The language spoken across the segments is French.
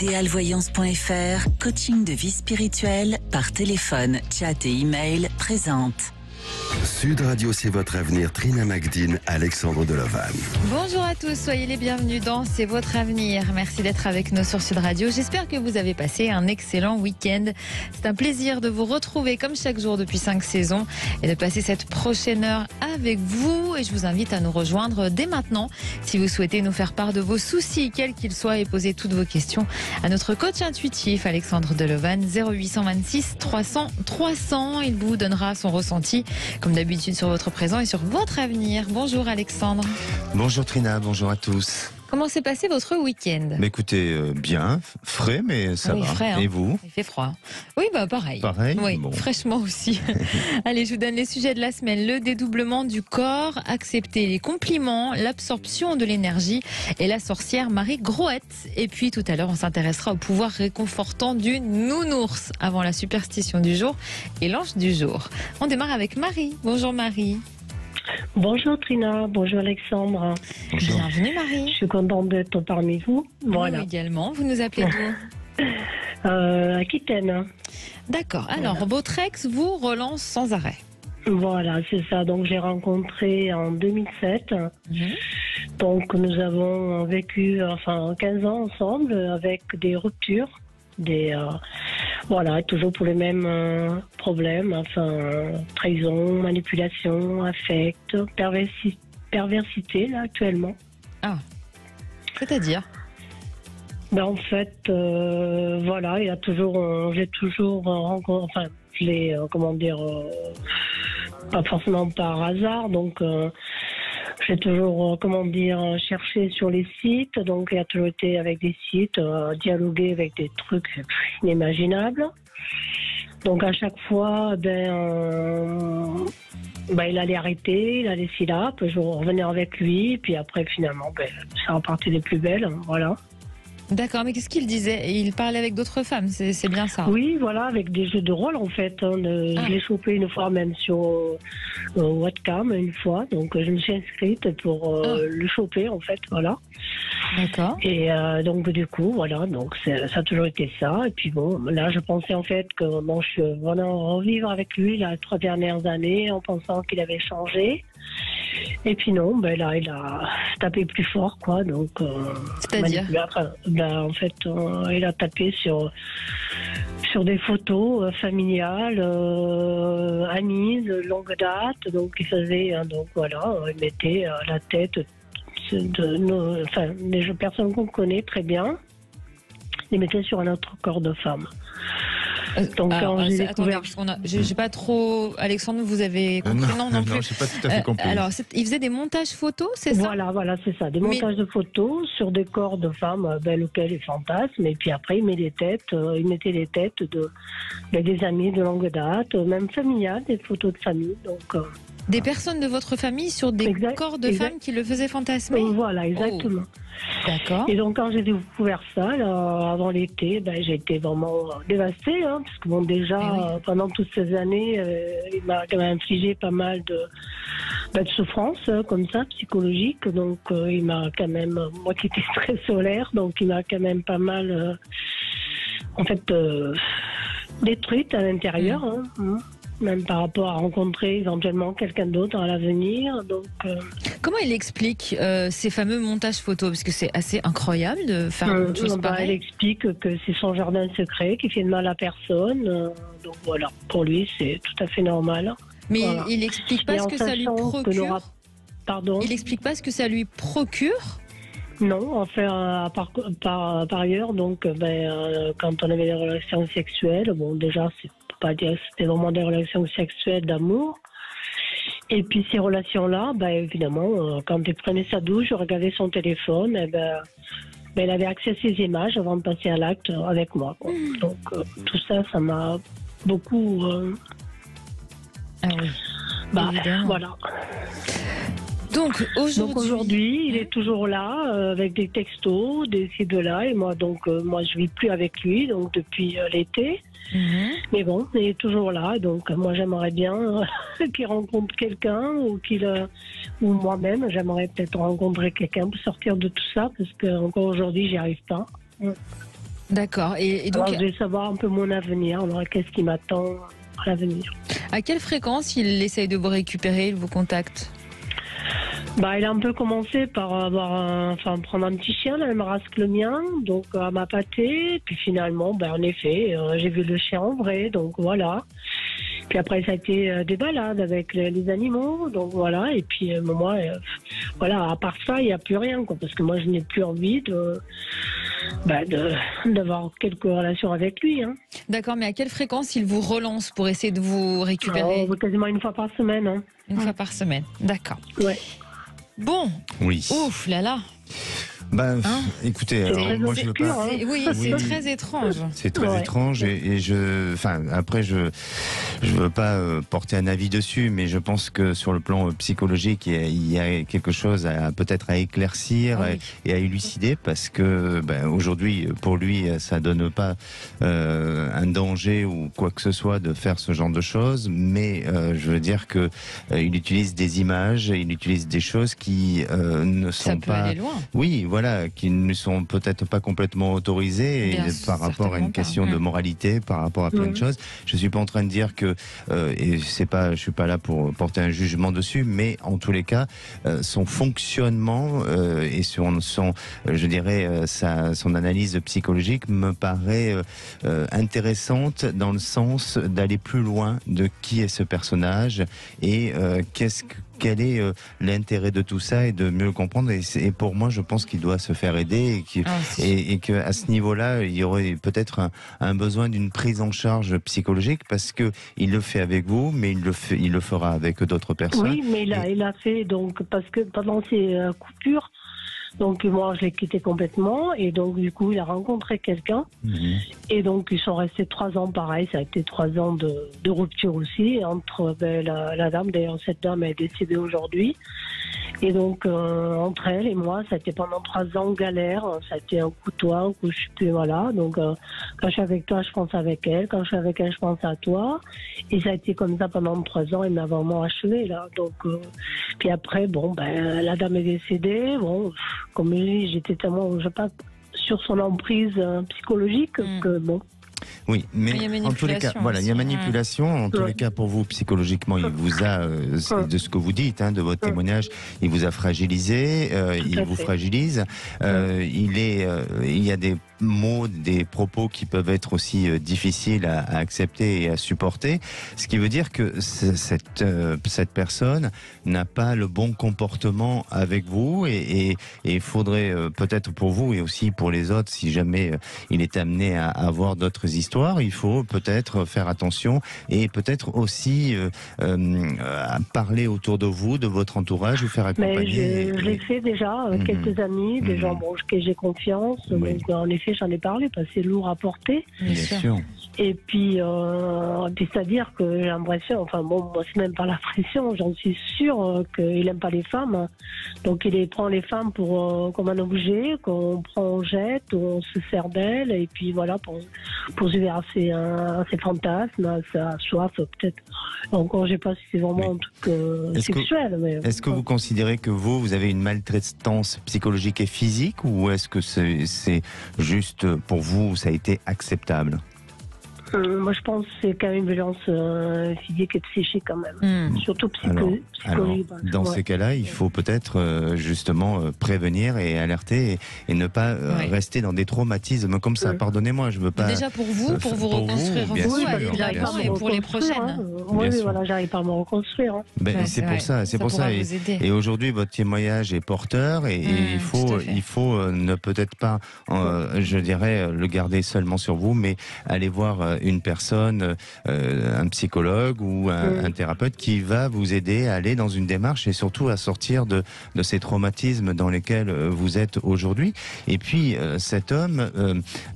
Idealvoyance.fr, coaching de vie spirituelle par téléphone, chat et email présente. Sud Radio, c'est votre avenir. Trina Magdine, Alexandre Delevanne. Bonjour à tous, soyez les bienvenus dans C'est votre avenir. Merci d'être avec nous sur Sud Radio. J'espère que vous avez passé un excellent week-end. C'est un plaisir de vous retrouver comme chaque jour depuis 5 saisons et de passer cette prochaine heure avec vous. Et je vous invite à nous rejoindre dès maintenant si vous souhaitez nous faire part de vos soucis, quels qu'ils soient, et poser toutes vos questions à notre coach intuitif Alexandre Delevanne, 0826 300 300. Il vous donnera son ressenti comme d'habitude sur votre présent et sur votre avenir. Bonjour Alexandre. Bonjour Trina, bonjour à tous. Comment s'est passé votre week-end ? Écoutez, bien, frais, mais ça va. Frais, hein. Et vous ? Il fait froid. Oui, pareil. Pareil ? Oui, bon. Fraîchement aussi. Allez, je vous donne les sujets de la semaine. Le dédoublement du corps, accepter les compliments, l'absorption de l'énergie et la sorcière Marie Groette. Et puis tout à l'heure, on s'intéressera au pouvoir réconfortant du nounours avant la superstition du jour et l'ange du jour. On démarre avec Marie. Bonjour Marie. Bonjour Trina, bonjour Alexandre. Bonjour. Bienvenue Marie. Je suis contente d'être parmi vous. Voilà. Vous également. Vous nous appelez d'où ? Aquitaine. D'accord. Alors, votre ex vous relance sans arrêt. Voilà, c'est ça. Donc j'ai rencontré en 2007. Donc nous avons vécu 15 ans ensemble avec des ruptures, voilà, toujours pour les mêmes problèmes, trahison, manipulation, affect, perversité là actuellement. Ah, c'est-à-dire ? En fait, voilà, j'ai toujours rencontré, pas forcément par hasard, donc j'ai toujours, cherché sur les sites, donc il a toujours été avec des sites, dialoguer avec des trucs inimaginables. Donc à chaque fois, il allait arrêter, il allait s'y là, puis je revenais avec lui, puis après finalement, ça repartait des plus belles, voilà. D'accord, mais qu'est-ce qu'il disait ? Il parlait avec d'autres femmes, c'est bien ça ? Oui, voilà, avec des jeux de rôle en fait. Je l'ai chopé une fois même sur webcam, une fois. Donc je me suis inscrite pour le choper en fait, voilà. D'accord. Et donc du coup, voilà, donc ça a toujours été ça. Et puis bon, là je pensais en fait que je suis vraiment revivre avec lui les 3 dernières années en pensant qu'il avait changé. Et puis non, là il a tapé plus fort quoi, donc c'est-à-dire en fait il a tapé sur des photos familiales, amies de longue date, donc il faisait donc voilà, il mettait la tête des personnes qu'on connaît très bien, il mettait sur un autre corps de femme. Donc attendez, j'ai pas trop. Alexandre, vous avez compris ? Non plus. Non, j'ai pas tout à fait compris. Alors, il faisait des montages photos, c'est ça ? Voilà, c'est ça. Des montages de photos sur des corps de femmes, auxquels il fantasme. Et puis après, il mettait les têtes des amis de longue date, même familiales, des photos de famille. Donc des personnes de votre famille sur des corps de femmes qui le faisaient fantasmer ? Voilà, exactement. D'accord. Et donc quand j'ai découvert ça, là, avant l'été, j'ai été vraiment dévastée, parce que déjà, pendant toutes ces années, il m'a quand même infligé pas mal de souffrances, comme ça, psychologiques. Donc il m'a quand même, moi qui étais très solaire, donc il m'a quand même pas mal, détruite à l'intérieur. Même par rapport à rencontrer éventuellement quelqu'un d'autre à l'avenir. Donc, comment il explique ces fameux montages photos ? Parce que c'est assez incroyable de faire une chose pareille. Elle explique que c'est son jardin secret, qui fait de mal à personne. Donc voilà, pour lui, c'est tout à fait normal. Mais voilà. il n'explique pas ce que ça lui procure. Pardon ? Il n'explique pas ce que ça lui procure ? Non, par ailleurs, donc, quand on avait des relations sexuelles, déjà, c'est pas dire que c'était vraiment des relations sexuelles d'amour. Et puis ces relations-là, évidemment, quand il prenait sa douche, je regardais son téléphone, il avait accès à ses images avant de passer à l'acte avec moi. Donc tout ça, ça m'a beaucoup... voilà. Donc aujourd'hui, il est toujours là, avec des textos, des ci, de là, et moi, je vis plus avec lui, donc depuis l'été. Mais bon, il est toujours là, donc moi j'aimerais bien qu'il rencontre quelqu'un ou moi-même j'aimerais peut-être rencontrer quelqu'un pour sortir de tout ça, parce que encore aujourd'hui j'y arrive pas. D'accord. Et donc, Alors, je vais savoir un peu mon avenir, alors qu'est-ce qui m'attend à l'avenir. à quelle fréquence il essaye de vous récupérer, il vous contacte? Il a un peu commencé par prendre un petit chien, la même race que le mien, donc à m'appâter. Puis finalement, en effet, j'ai vu le chien en vrai, donc voilà. Puis après, ça a été des balades avec les animaux, donc voilà. Et puis moi, à part ça, il n'y a plus rien, quoi, parce que moi, je n'ai plus envie d'avoir quelques relations avec lui. Hein. D'accord, mais à quelle fréquence il vous relance pour essayer de vous récupérer? Quasiment une fois par semaine. Hein. Une fois par semaine, d'accord. Ouais. Bon, Oui. ouf là là. Écoutez, très moi je veux obscur, pas. hein. Oui, c'est très étrange. C'est très étrange et je veux pas porter un avis dessus, mais je pense que sur le plan psychologique, il y a quelque chose peut-être à éclaircir et à élucider, parce que aujourd'hui, pour lui, ça donne pas un danger ou quoi que ce soit de faire ce genre de choses, mais je veux dire que il utilise des images, il utilise des choses qui ne sont Ça peut pas. aller loin. Oui, voilà, qui ne sont peut-être pas complètement autorisés par rapport à une question de moralité, par rapport à plein de choses. Je suis pas en train de dire que je suis pas là pour porter un jugement dessus, mais en tous les cas, son fonctionnement et son analyse psychologique me paraît intéressante dans le sens d'aller plus loin de qui est ce personnage et quel est l'intérêt de tout ça et de mieux le comprendre. Et pour moi, je pense qu'il doit se faire aider et qu'à ce niveau-là, il y aurait peut-être un besoin d'une prise en charge psychologique, parce que il le fait avec vous, mais il le fera avec d'autres personnes. Oui, mais il a fait, donc, parce que pendant ses coupures, donc moi je l'ai quitté complètement, et donc du coup il a rencontré quelqu'un, et donc ils sont restés 3 ans pareil, ça a été 3 ans de rupture aussi entre la dame, d'ailleurs cette dame est décédée aujourd'hui, et donc entre elle et moi ça a été pendant 3 ans galère, ça a été un coup toi, un coup je suis plus, voilà, donc quand je suis avec toi je pense avec elle, quand je suis avec elle je pense à toi, et ça a été comme ça pendant 3 ans, il m'a vraiment achevé là, donc puis après la dame est décédée, comme je dis, j'étais tellement, je sais pas, sur son emprise psychologique que bon. Oui, mais en tous les cas, il y a manipulation. En tous les cas, pour vous, psychologiquement, il vous a, de ce que vous dites, de votre témoignage, il vous a fragilisé, il vous fragilise. Il y a des mots, des propos qui peuvent être aussi difficiles à accepter et à supporter. Ce qui veut dire que cette personne n'a pas le bon comportement avec vous, et il faudrait peut-être pour vous et aussi pour les autres, si jamais il est amené à avoir d'autres histoires, il faut peut-être faire attention et peut-être aussi parler autour de vous, de votre entourage, vous faire accompagner. Mais je l'ai fait déjà avec quelques amis, des gens que j'ai confiance. Oui. Donc, en effet, j'en ai parlé parce que c'est lourd à porter. Bien sûr. Et puis c'est-à-dire que j'ai l'impression, moi c'est même pas la pression, j'en suis sûre qu'il aime pas les femmes. Donc il prend les femmes comme un objet qu'on prend, on jette, on se sert d'elles, et puis voilà, pour subir à ses fantasmes, à sa soif peut-être. Encore, je sais pas si c'est vraiment un truc sexuel. Est-ce que vous considérez que vous avez une maltraitance psychologique et physique, ou est-ce que c'est juste pour vous, ça a été acceptable? Moi, je pense que c'est quand même une violence physique et psychique quand même. Surtout psychologique. Alors, dans ces cas-là, il faut peut-être justement prévenir et alerter et ne pas rester dans des traumatismes comme ça. Pardonnez-moi, je veux pas. Déjà pour vous reconstruire vous, et pour les prochaines. Oui, voilà, j'arrive pas à me reconstruire. C'est pour ça. Et aujourd'hui, votre témoignage est porteur, et il faut ne peut-être pas, je dirais, le garder seulement sur vous, mais aller voir une personne, un psychologue ou un thérapeute qui va vous aider à aller dans une démarche et surtout à sortir de ces traumatismes dans lesquels vous êtes aujourd'hui. Et puis cet homme,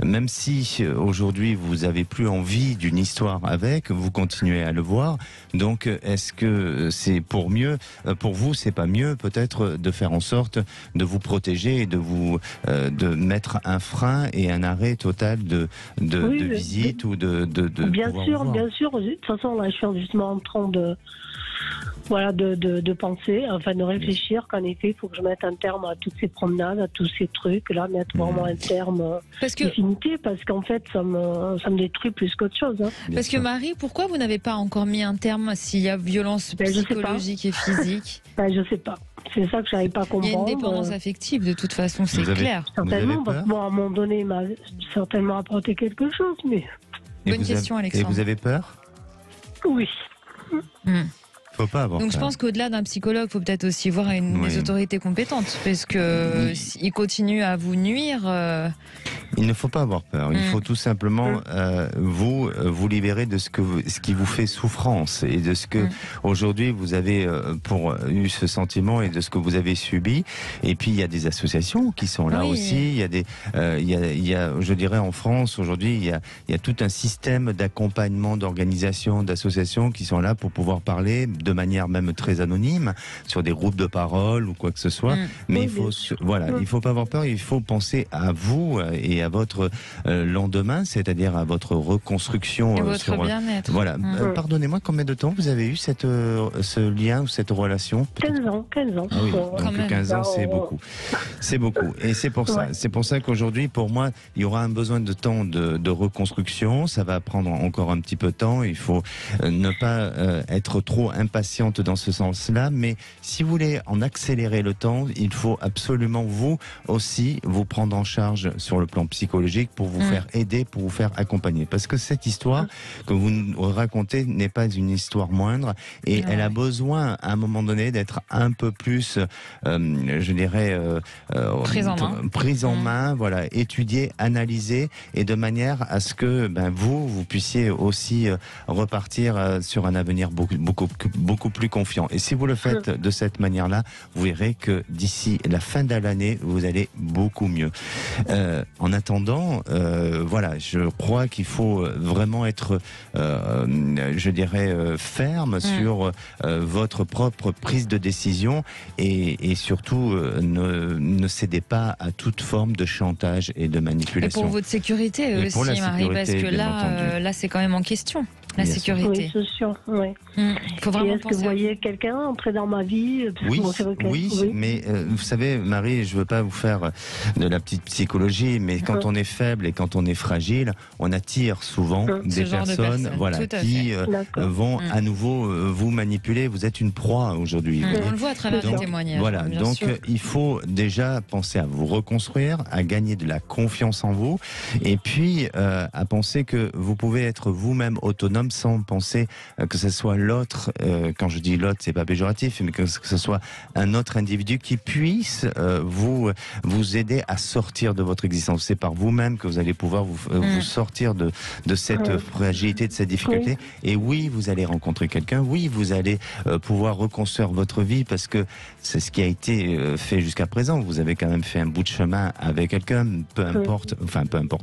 même si aujourd'hui vous avez plus envie d'une histoire avec, vous continuez à le voir. Donc est-ce que c'est pour vous, c'est pas mieux peut-être de faire en sorte de vous protéger et de mettre un frein et un arrêt total de visite ou de bien sûr. De toute façon, là, je suis justement en train voilà, de penser, enfin de réfléchir qu'en effet, il faut que je mette un terme à toutes ces promenades, à tous ces trucs, là, mettre vraiment un terme définitif, parce qu'en fait, ça me détruit plus qu'autre chose. Hein. Parce que Marie, pourquoi vous n'avez pas encore mis un terme s'il y a violence psychologique et physique? Je sais pas. C'est ça que je n'arrive pas à comprendre. Il y a une dépendance affective, de toute façon, c'est clair. Certainement, parce que à un moment donné, il m'a certainement apporté quelque chose, mais... Bonne question, Alexandre. Et vous avez peur? Oui. Faut pas avoir Donc peur. Je pense qu'au-delà d'un psychologue, il faut peut-être aussi voir des autorités compétentes, parce que s'il continue à vous nuire... Il ne faut pas avoir peur. Il faut tout simplement vous libérer de ce qui vous fait souffrance et de ce que aujourd'hui vous avez eu ce sentiment et de ce que vous avez subi. Et puis il y a des associations qui sont là aussi. Il y a je dirais en France aujourd'hui, il y a tout un système d'accompagnement, d'organisation, d'associations qui sont là pour pouvoir parler de manière même très anonyme sur des groupes de parole ou quoi que ce soit. Mais il faut pas avoir peur. Il faut penser à vous et à votre lendemain, c'est-à-dire à votre reconstruction. Et votre bien-être. Voilà. Pardonnez-moi, combien de temps vous avez eu ce lien ou cette relation? 15 ans. Ah oui, donc 15 ans, c'est beaucoup. C'est beaucoup. Et c'est pour ça. C'est pour ça qu'aujourd'hui, pour moi, il y aura un besoin de temps de reconstruction. Ça va prendre encore un petit peu de temps. Il faut ne pas être trop impatiente dans ce sens-là. Mais si vous voulez en accélérer le temps, il faut absolument vous aussi vous prendre en charge sur le plan psychologique pour vous faire aider, pour vous faire accompagner. Parce que cette histoire que vous nous racontez n'est pas une histoire moindre et elle a besoin à un moment donné d'être un peu plus, je dirais, prise en main, voilà, étudiée, analysée et de manière à ce que vous puissiez aussi repartir sur un avenir beaucoup plus confiant. Et si vous le faites de cette manière-là, vous verrez que d'ici la fin de l'année, vous allez beaucoup mieux. En attendant, je crois qu'il faut vraiment être, je dirais, ferme sur votre propre prise de décision et surtout ne cédez pas à toute forme de chantage et de manipulation. Et pour votre sécurité aussi, Marie, parce que là, c'est quand même en question. La sécurité. Oui, c'est sûr. Faut vraiment est-ce que vous voyez quelqu'un entrer dans ma vie? Oui, mais vous savez, Marie, je veux pas vous faire de la petite psychologie, mais quand on est faible et quand on est fragile, on attire souvent des personnes qui vont à nouveau vous manipuler. Vous êtes une proie aujourd'hui. On le voit à travers les témoignages. Voilà, donc il faut déjà penser à vous reconstruire, à gagner de la confiance en vous, et puis à penser que vous pouvez être vous-même autonome sans penser que ce soit l'autre, quand je dis l'autre, c'est pas péjoratif, mais que ce soit un autre individu qui puisse vous aider à sortir de votre existence. C'est par vous-même que vous allez pouvoir vous sortir de cette fragilité, de cette difficulté. Et oui, vous allez rencontrer quelqu'un, oui, vous allez pouvoir reconstruire votre vie parce que c'est ce qui a été fait jusqu'à présent. Vous avez quand même fait un bout de chemin avec quelqu'un, peu importe,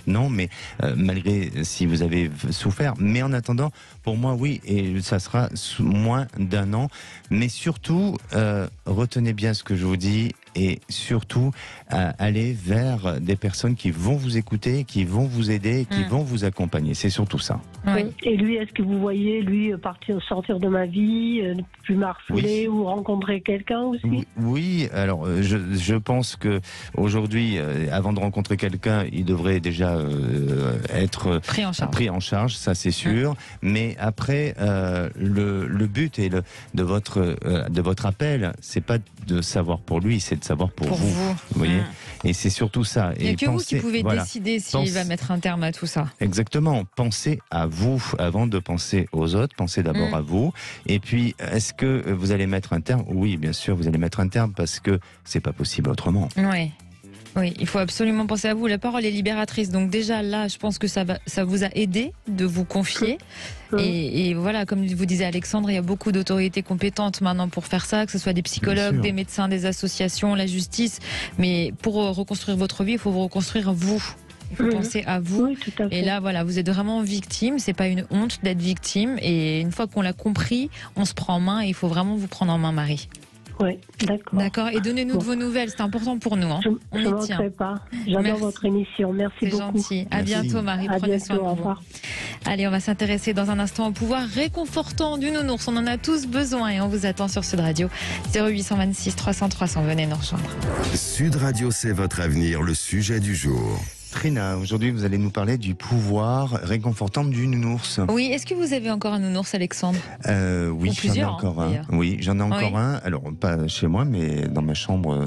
non, mais malgré si vous avez souffert. Mais en attendant, pour moi, oui, et ça sera moins d'1 an. Mais surtout, retenez bien ce que je vous dis et surtout aller vers des personnes qui vont vous écouter, qui vont vous aider, qui vont vous accompagner. C'est surtout ça. Oui. Et lui, est-ce que vous voyez lui sortir de ma vie, ne plus m'harceler ou rencontrer quelqu'un aussi? Oui, alors je pense que aujourd'hui, avant de rencontrer quelqu'un, il devrait déjà être pris en charge, ça c'est sûr. Mais après, le but de votre appel, c'est pas de savoir pour lui, c'est de savoir pour vous. Vous voyez, et c'est surtout ça. Il n'y a que vous qui pouvez décider s'il va mettre un terme à tout ça. Exactement. Pensez à vous avant de penser aux autres. Pensez d'abord à vous. Et puis, est-ce que vous allez mettre un terme? Oui, bien sûr, vous allez mettre un terme parce que c'est pas possible autrement. Oui, il faut absolument penser à vous. La parole est libératrice. Donc déjà là, je pense que ça vous a aidé de vous confier. Et voilà, comme vous disait Alexandre, il y a beaucoup d'autorités compétentes maintenant pour faire ça, que ce soit des psychologues, des médecins, des associations, la justice. Mais pour reconstruire votre vie, il faut vous reconstruire vous. Il faut penser à vous. Oui, tout à fait. Et là, voilà, vous êtes vraiment victime. C'est pas une honte d'être victime. Et une fois qu'on l'a compris, on se prend en main et il faut vraiment vous prendre en main, Marie. Oui, d'accord. D'accord. Et donnez-nous de vos nouvelles, c'est important pour nous. Hein. Je ne manquerai pas. J'adore votre émission. Merci beaucoup. C'est gentil. À bientôt, Marie. Prenez soin de vous. Au revoir. Allez, on va s'intéresser dans un instant au pouvoir réconfortant du nounours. On en a tous besoin et on vous attend sur Sud Radio. 0826 300 300. Venez nous rejoindre. Sud Radio, c'est votre avenir, le sujet du jour. Trina, aujourd'hui vous allez nous parler du pouvoir réconfortant du nounours. Oui, est-ce que vous avez encore un nounours, Alexandre? Oui, j'en ai encore un. Oui, j'en ai encore un. Alors, pas chez moi, mais dans ma chambre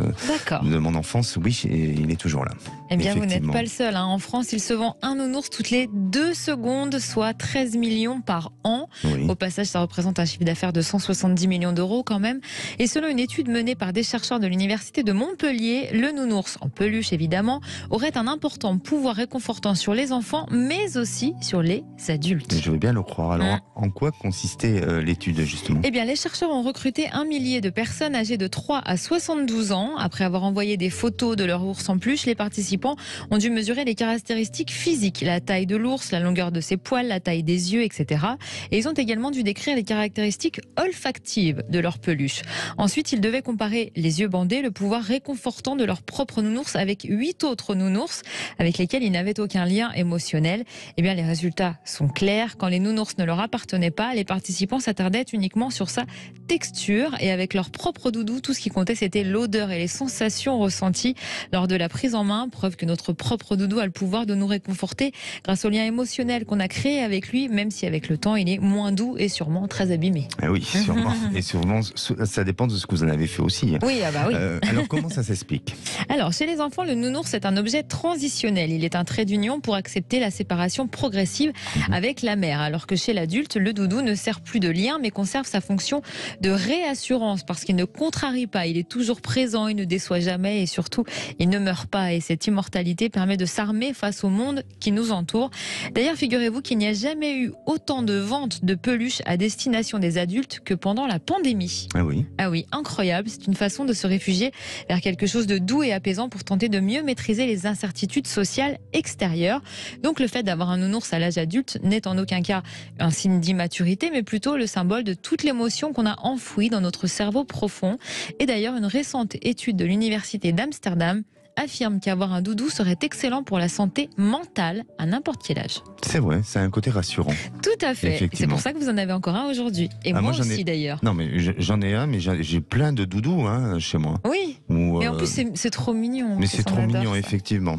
de mon enfance, oui, il est toujours là. Eh bien, vous n'êtes pas le seul. En France, il se vend un nounours toutes les 2 secondes, soit 13 millions par an. Oui. Au passage, ça représente un chiffre d'affaires de 170 millions d'euros quand même. Et selon une étude menée par des chercheurs de l'université de Montpellier, le nounours, en peluche évidemment, aurait un important pouvoir réconfortant sur les enfants, mais aussi sur les adultes. Je veux bien le croire. Alors, en quoi consistait l'étude, justement? Eh bien, les chercheurs ont recruté 1 millier de personnes âgées de 3 à 72 ans. Après avoir envoyé des photos de leur ours en peluche, les participants ont dû mesurer les caractéristiques physiques, la taille de l'ours, la longueur de ses poils, la taille des yeux, etc. Et ils ont également dû décrire les caractéristiques olfactives de leur peluche. Ensuite, ils devaient comparer les yeux bandés, le pouvoir réconfortant de leur propre nounours avec 8 autres nounours avec lesquels ils n'avaient aucun lien émotionnel. Eh bien, les résultats sont clairs. Quand les nounours ne leur appartenaient pas, les participants s'attardaient uniquement sur sa texture. Et avec leur propre doudou, tout ce qui comptait, c'était l'odeur et les sensations ressenties lors de la prise en main. Preuve que notre propre doudou a le pouvoir de nous réconforter grâce au lien émotionnel qu'on a créé avec lui, même si avec le temps, il est moins doux et sûrement très abîmé. Ah oui, sûrement. Et sûrement, ça dépend de ce que vous en avez fait aussi. Oui, ah bah oui. Alors, comment ça s'explique? Alors, chez les enfants, le nounours est un objet transitionnel. Il est un trait d'union pour accepter la séparation progressive avec la mère. Alors que chez l'adulte, le doudou ne sert plus de lien, mais conserve sa fonction de réassurance parce qu'il ne contrarie pas, il est toujours présent, il ne déçoit jamais et surtout, il ne meurt pas. Et cette immortalité permet de s'armer face au monde qui nous entoure. D'ailleurs, figurez-vous qu'il n'y a jamais eu autant de ventes de peluches à destination des adultes que pendant la pandémie. Ah oui. Ah oui, incroyable. C'est une façon de se réfugier vers quelque chose de doux et apaisant pour tenter de mieux maîtriser les incertitudes sociales extérieures. Donc le fait d'avoir un nounours à l'âge adulte n'est en aucun cas un signe d'immaturité, mais plutôt le symbole de toute l'émotion qu'on a enfouie dans notre cerveau profond. Et d'ailleurs, une récente étude de l'université d'Amsterdam affirme qu'avoir un doudou serait excellent pour la santé mentale à n'importe quel âge. C'est vrai, c'est un côté rassurant. Tout à fait. C'est pour ça que vous en avez encore un aujourd'hui. Et moi aussi d'ailleurs. Non mais j'en ai un, mais j'ai plein de doudous chez moi. Oui. Et en plus c'est trop mignon. Mais c'est trop mignon, effectivement.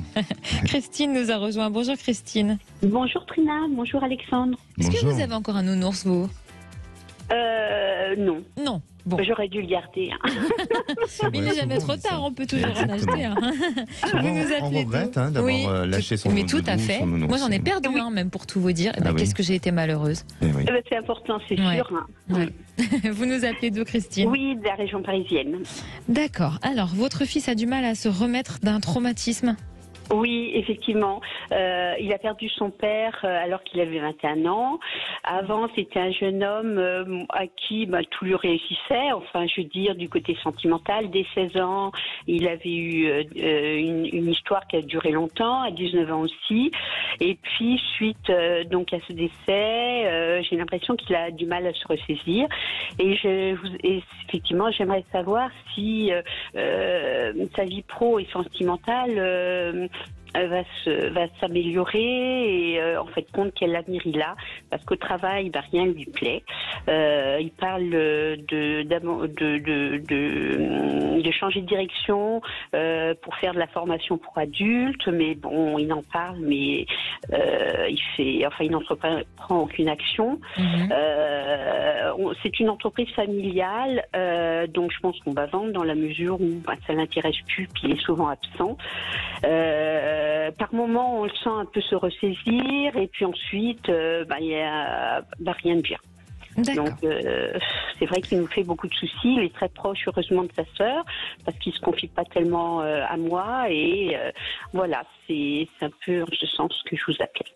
Christine nous a rejoint. Bonjour Christine. Bonjour Trina, bonjour Alexandre. Est-ce que vous avez encore un nounours, vous? Non. Non. Bon. J'aurais dû le garder. Il n'est jamais trop tard, on peut toujours en acheter. Vous nous appelez. On regrette d'avoir lâché son nounours. Mais tout à fait. Moi j'en ai perdu un, même pour tout vous dire. Qu'est-ce que j'ai été malheureuse. C'est important, c'est sûr. Ouais. Vous nous appelez d'où, Christine? Oui, de la région parisienne. D'accord. Alors, votre fils a du mal à se remettre d'un traumatisme? Oui, effectivement. Il a perdu son père alors qu'il avait 21 ans. Avant, c'était un jeune homme à qui tout lui réussissait. Enfin, je veux dire, du côté sentimental. Dès 16 ans, il avait eu une histoire qui a duré longtemps, à 19 ans aussi. Et puis, suite donc à ce décès, j'ai l'impression qu'il a du mal à se ressaisir. Et effectivement, j'aimerais savoir si sa vie pro et sentimentale va s'améliorer et en fait compte quel avenir il a, parce qu'au travail rien ne lui plaît. Il parle de changer de direction pour faire de la formation pour adultes, mais bon, il en parle, mais il n'entreprend aucune action. C'est une entreprise familiale, donc je pense qu'on va vendre dans la mesure où ça l'intéresse plus, puis il est souvent absent. Par moment, on le sent un peu se ressaisir, et puis ensuite, il y a rien de bien. Donc, c'est vrai qu'il nous fait beaucoup de soucis. Il est très proche, heureusement, de sa sœur, parce qu'il se confie pas tellement à moi. Et voilà, c'est un peu en ce sens que je vous appelle.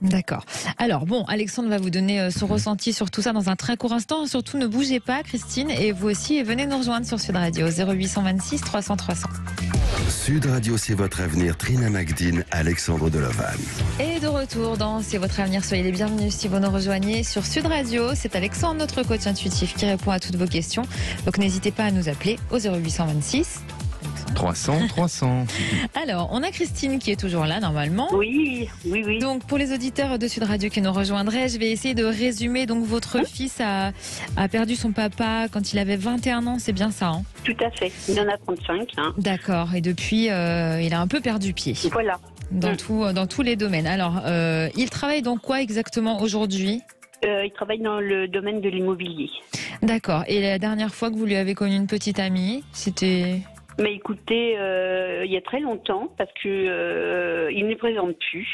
D'accord. Alors bon, Alexandre va vous donner son ressenti sur tout ça dans un très court instant. Surtout, ne bougez pas, Christine, et vous aussi, venez nous rejoindre sur Sud Radio 0826 300 300. Sud Radio, c'est votre avenir. Trina Magdine, Alexandre Delaval. Et de retour dans C'est votre avenir. Soyez les bienvenus si vous nous rejoignez sur Sud Radio. C'est Alexandre, notre coach intuitif, qui répond à toutes vos questions. Donc n'hésitez pas à nous appeler au 0826 300. Alors, on a Christine qui est toujours là normalement. Oui. Donc, pour les auditeurs de Sud Radio qui nous rejoindraient, je vais essayer de résumer. Donc, votre fils a perdu son papa quand il avait 21 ans, c'est bien ça, hein? Tout à fait. Il en a 35. Hein. D'accord. Et depuis, il a un peu perdu pied. Voilà. Dans tous les domaines. Alors, il travaille dans quoi exactement aujourd'hui? Il travaille dans le domaine de l'immobilier. D'accord. Et la dernière fois que vous lui avez connu une petite amie, c'était... Mais écoutez, il y a très longtemps, parce que il ne les présente plus.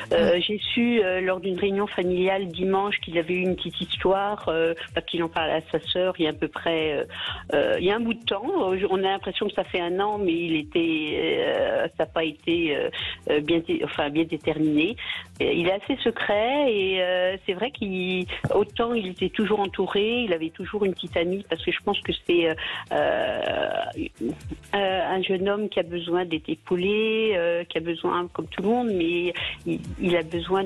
J'ai su lors d'une réunion familiale dimanche qu'il avait eu une petite histoire, parce qu'il en parle à sa sœur il y a à peu près, il y a un bout de temps. On a l'impression que ça fait 1 an, mais ça n'a pas été bien déterminé. Il est assez secret et c'est vrai qu'autant il était toujours entouré, il avait toujours une petite amie, parce que je pense que c'est un jeune homme qui a besoin d'être épaulé, qui a besoin, comme tout le monde, mais il a besoin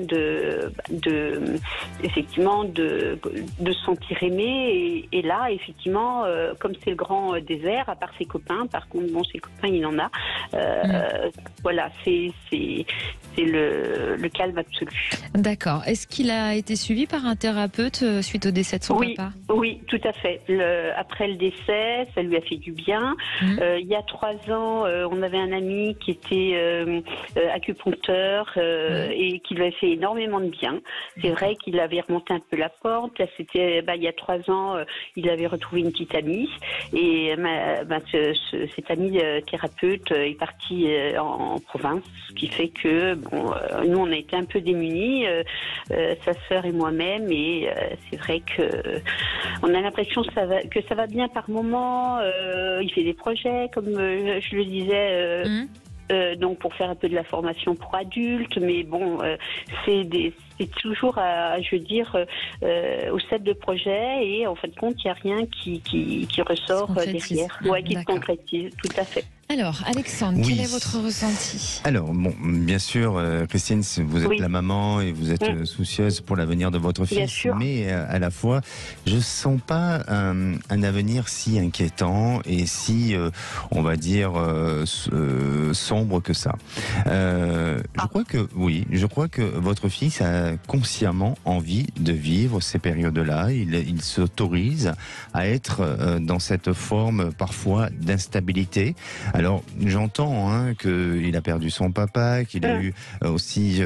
effectivement de se sentir aimé. Et là, effectivement, comme c'est le grand désert, à part ses copains, par contre, bon, ses copains, il en a. Voilà, c'est le calme absolu. D'accord. Est-ce qu'il a été suivi par un thérapeute suite au décès de son papa? Oui, tout à fait. Après le décès, ça lui a fait du bien. Il y a 3 ans, on avait un ami qui était acupuncteur et qui lui a fait énormément de bien. C'est vrai qu'il avait remonté un peu la porte. Là, c'était il y a 3 ans, il avait retrouvé une petite amie et cet ami thérapeute est parti en province, ce qui fait que nous on a été un peu démunis, sa sœur et moi-même, et c'est vrai que on a l'impression que ça va bien par moment. Il fait des projets, comme je le disais, donc pour faire un peu de la formation pour adultes, mais bon, c'est toujours, je veux dire, au stade de projet, et en fin de compte, il n'y a rien qui ressort derrière, qui se concrétise, tout à fait. Alors, Alexandre, quel est votre ressenti? Alors, bon, bien sûr, Christine, vous êtes la maman et vous êtes soucieuse pour l'avenir de votre fils, mais à la fois, je sens pas un avenir si inquiétant et si, on va dire, sombre que ça. Je crois que votre fils a consciemment envie de vivre ces périodes-là. Il s'autorise à être dans cette forme parfois d'instabilité. Alors, j'entends qu'il a perdu son papa, qu'il a eu aussi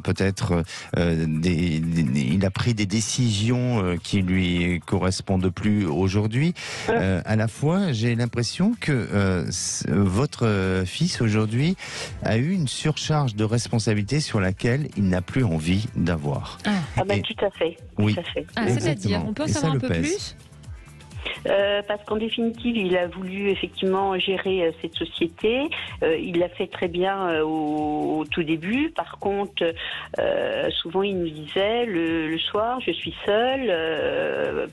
peut-être il a pris des décisions qui lui correspondent plus aujourd'hui. À la fois, j'ai l'impression que votre fils aujourd'hui a eu une surcharge de responsabilité sur laquelle il n'a plus envie d'avoir. Tout à fait. Oui. Tout à fait. C'est-à-dire, on peut en savoir un peu plus? Parce qu'en définitive, il a voulu effectivement gérer cette société. Il l'a fait très bien au tout début. Par contre, souvent il nous disait le soir, je suis seul,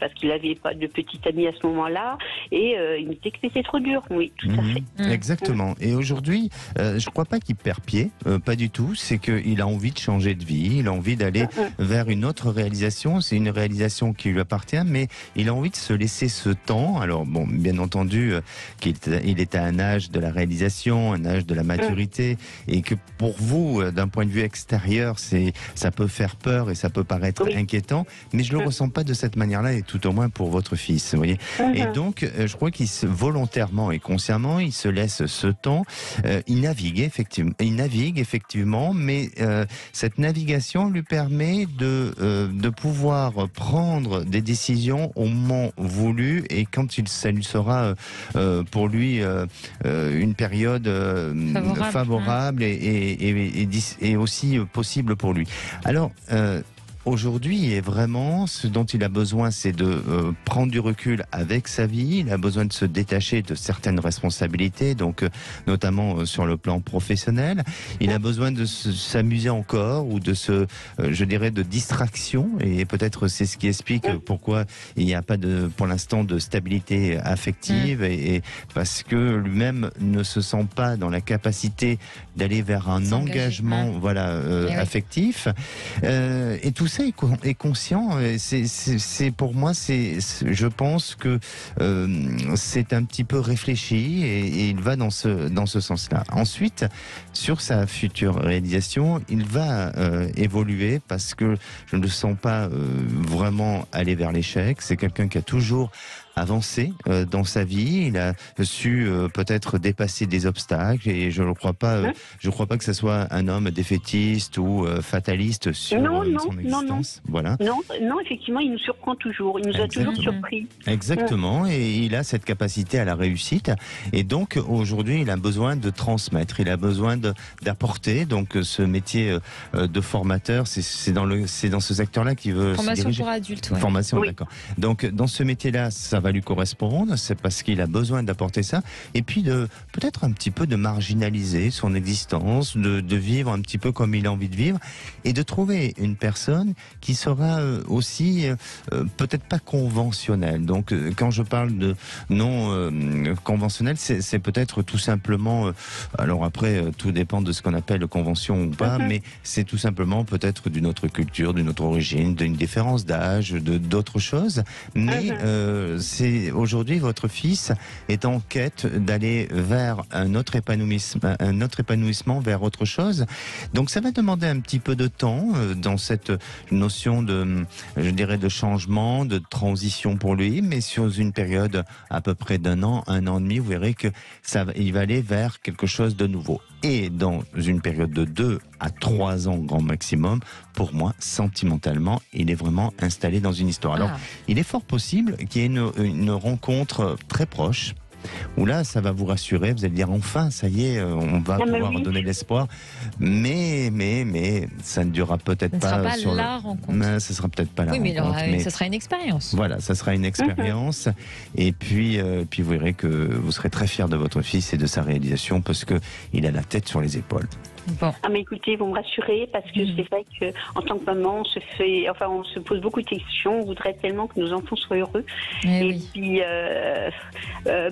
parce qu'il n'avait pas de petite amie à ce moment-là, et il me disait que c'était trop dur. Oui, tout à fait. Exactement. Et aujourd'hui, je ne crois pas qu'il perd pied, pas du tout. C'est qu'il a envie de changer de vie, il a envie d'aller vers une autre réalisation. C'est une réalisation qui lui appartient, mais il a envie de se laisser ce temps. Alors bon, bien entendu qu'il est à un âge de la réalisation, un âge de la maturité, et que pour vous, d'un point de vue extérieur, ça peut faire peur et ça peut paraître inquiétant, mais je le ressens pas de cette manière-là, et tout au moins pour votre fils, vous voyez. Et donc, je crois qu'il volontairement et consciemment, il se laisse ce temps. Il navigue effectivement, mais cette navigation lui permet de pouvoir prendre des décisions au moment voulu, et quand ça lui sera pour lui une période favorable et aussi possible pour lui. Alors, aujourd'hui, et vraiment, ce dont il a besoin, c'est de prendre du recul avec sa vie. Il a besoin de se détacher de certaines responsabilités, donc notamment sur le plan professionnel. Il a besoin de s'amuser encore ou de je dirais, de distraction. Et peut-être c'est ce qui explique pourquoi il n'y a pas pour l'instant de stabilité affective, et parce que lui-même ne se sent pas dans la capacité d'aller vers un engagement affectif. Et tout ça est conscient. C'est pour moi, je pense que c'est un petit peu réfléchi, et il va dans ce sens-là. Ensuite, sur sa future réalisation, il va évoluer, parce que je ne le sens pas vraiment aller vers l'échec. C'est quelqu'un qui a toujours avancé dans sa vie. Il a su peut-être dépasser des obstacles, et je ne crois pas que ce soit un homme défaitiste ou fataliste sur son existence. Voilà. Non, effectivement, il nous surprend toujours. Il nous a toujours surpris. Exactement, et il a cette capacité à la réussite. Et donc aujourd'hui, il a besoin de transmettre. Il a besoin d'apporter. Donc ce métier de formateur, c'est dans ce secteur-là qu'il veut formation se diriger. Pour adultes. Ouais. Formation, d'accord. Donc dans ce métier-là, ça va lui correspondre, c'est parce qu'il a besoin d'apporter ça, et puis peut-être un petit peu de marginaliser son existence, de vivre un petit peu comme il a envie de vivre, et de trouver une personne qui sera aussi peut-être pas conventionnelle. Donc quand je parle de non conventionnel, c'est peut-être tout simplement, alors après tout dépend de ce qu'on appelle convention ou pas, mais c'est tout simplement peut-être d'une autre culture, d'une autre origine, d'une différence d'âge, d'autres choses, mais aujourd'hui, votre fils est en quête d'aller vers un autre épanouissement, vers autre chose. Donc ça va demander un petit peu de temps dans cette notion de changement, de transition pour lui, mais sur une période à peu près un an et demi, vous verrez que il va aller vers quelque chose de nouveau. Et dans une période de 2 à 3 ans grand maximum, pour moi, sentimentalement, il est vraiment installé dans une histoire. Alors, il est fort possible qu'il y ait une rencontre très proche, où là, ça va vous rassurer, vous allez dire enfin, ça y est, on va pouvoir donner l'espoir, mais ça ne durera peut-être pas. Ce ne sera pas la rencontre. Ce sera peut-être pas la rencontre. Oui, mais ça sera une expérience. Voilà, ça sera une expérience, et puis vous verrez que vous serez très fiers de votre fils et de sa réalisation, parce que il a la tête sur les épaules. Bon. Ah mais écoutez, vous me rassurez, parce que c'est vrai que en tant que maman, on se pose beaucoup de questions. On voudrait tellement que nos enfants soient heureux, et puis